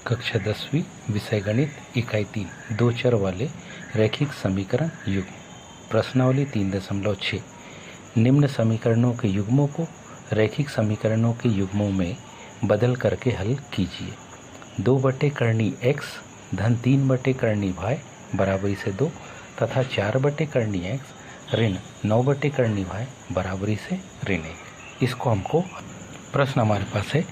कक्षा 10वीं विषय गणित इकाई 3 दो चर वाले रैखिक समीकरण युग्म। प्रश्नावली 3.6 निम्न समीकरणों के युग्मों को रैखिक समीकरणों के युग्मों में बदल करके हल कीजिए। 2/करनी x धन 3/करनी y बराबरी से 2 तथा 4/करनी x ऋण 9/करनी y बराबरी से ऋण 1। इसको हमको प्रश्न हमारे पास है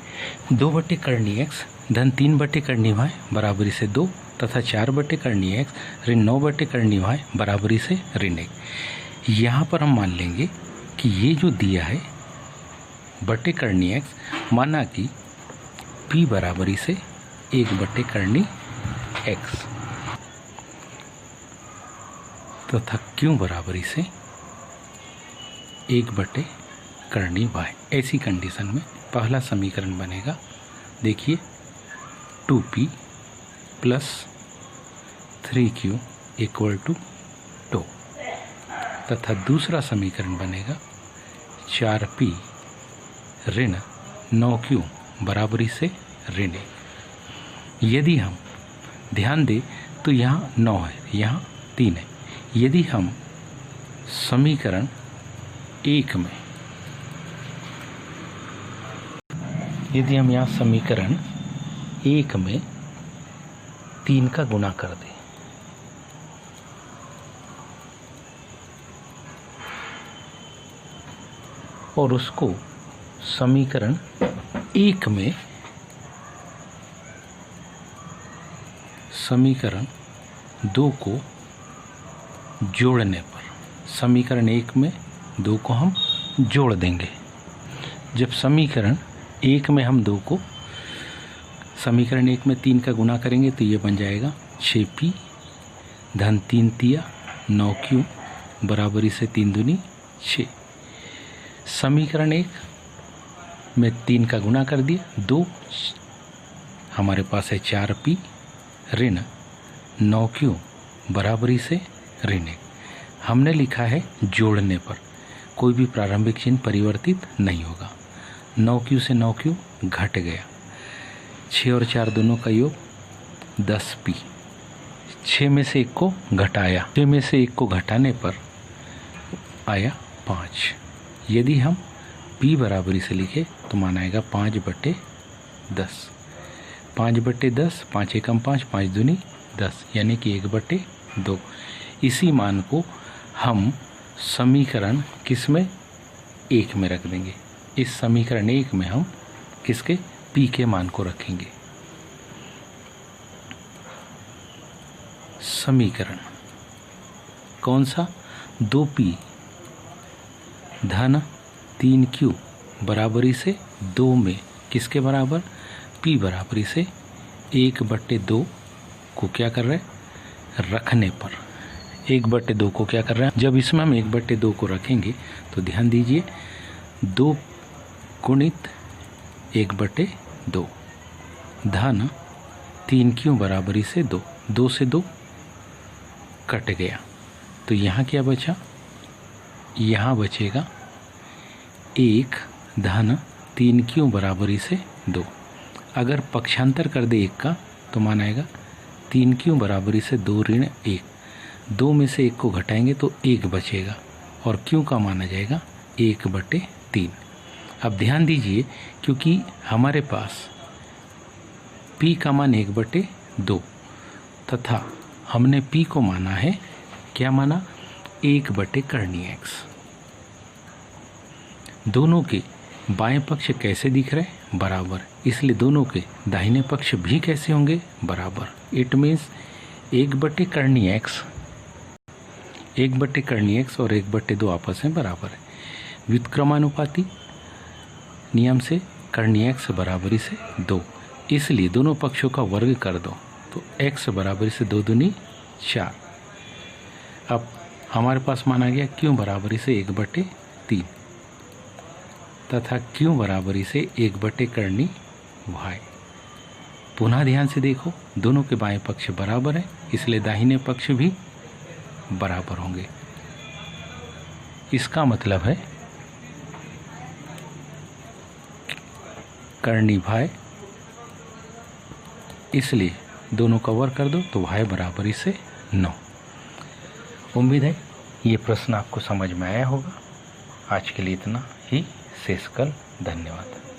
2/करनी x धन 3/करनी y बराबरी से 2 तथा 4/करनी x ऋण 9/करनी y बराबरी से ऋण 1। यहाँ पर हम मान लेंगे कि ये जो दिया है बटेकरनी x माना कि p बराबरी से 1/करनी x तथा q बराबरी से 1/करनी y। ऐसी कंडीशन में पहला समीकरण बनेगा, देखिए 2p plus 3q equal to 2 तथा दूसरा समीकरण बनेगा 4p ऋण 9q बराबरी से ऋण 1। यदि हम ध्यान दें तो यहाँ 9 है, यहाँ 3 है। यदि हम समीकरण 1 में यहाँ समीकरण 1 में 3 का गुणा कर दें और उसको समीकरण 1 में समीकरण 2 को जोड़ने पर समीकरण 1 में 2 को हम जोड़ देंगे। जब समीकरण 1 में हम 2 को समीकरण 1 में 3 का गुणा करेंगे तो ये बन जाएगा 6p धन 3 तिया 9q बराबरी से 3 दूनी 6। समीकरण 1 में 3 का गुणा कर दिया, 2 हमारे पास है 4p ऋण 9q बराबरी से ऋण 1। हमने लिखा है जोड़ने पर, कोई भी प्रारंभिक चिन्ह परिवर्तित नहीं होगा। 9q से 9q घट गया, 6 और 4 दोनों का योग 10p। 6 में से 1 को घटाया, 6 में से 1 को घटाने पर आया 5। यदि हम p बराबरी से लिखे तो मान आएगा 5/10। 5/10, 5 एकम 5, 5 दूनी 10 यानी कि 1/2। इसी मान को हम समीकरण किस में 1 में रख देंगे। इस समीकरण 1 में हम किसके p के मान को रखेंगे। समीकरण कौन सा, 2p धन 3q बराबरी से 2 में किसके बराबर, p बराबरी से 1/2 को क्या कर रहे हैं, रखने पर 1/2 को क्या कर रहे हैं। जब इसमें हम 1/2 को रखेंगे तो ध्यान दीजिए 2 गुणित 1/2 धन 3q बराबरी से 2, 2 से 2 कट गया तो यहाँ क्या बचा, यहाँ बचेगा 1 धन 3q बराबरी से 2। अगर पक्षांतर कर दे 1 का तो मान आएगा 3q बराबरी से 2 ऋण 1। 2 में से 1 को घटाएंगे तो 1 बचेगा और q का माना जाएगा 1/3। अब ध्यान दीजिए क्योंकि हमारे पास p का मान 1/2 तथा हमने p को माना है, क्या माना, 1/करनी x। दोनों के बाएं पक्ष कैसे दिख रहे हैं, बराबर, इसलिए दोनों के दाहिने पक्ष भी कैसे होंगे, बराबर। इट मीन्स 1/करनी x और 1/2 आपस में बराबर है। व्युत्क्रमानुपाती नियम से करनी x बराबरी से 2, इसलिए दोनों पक्षों का वर्ग कर दो तो x बराबरी से 2 दूनी 4। अब हमारे पास माना गया q बराबरी से 1/3 तथा q बराबरी से 1/करनी y। पुनः ध्यान से देखो, दोनों के बाएं पक्ष बराबर है इसलिए दाहिने पक्ष भी बराबर होंगे। इसका मतलब है करनी y इसलिए दोनों का वर्ग कर दो तो y बराबर इसे 9। उम्मीद है ये प्रश्न आपको समझ में आया होगा। आज के लिए इतना ही, शेष कल। धन्यवाद।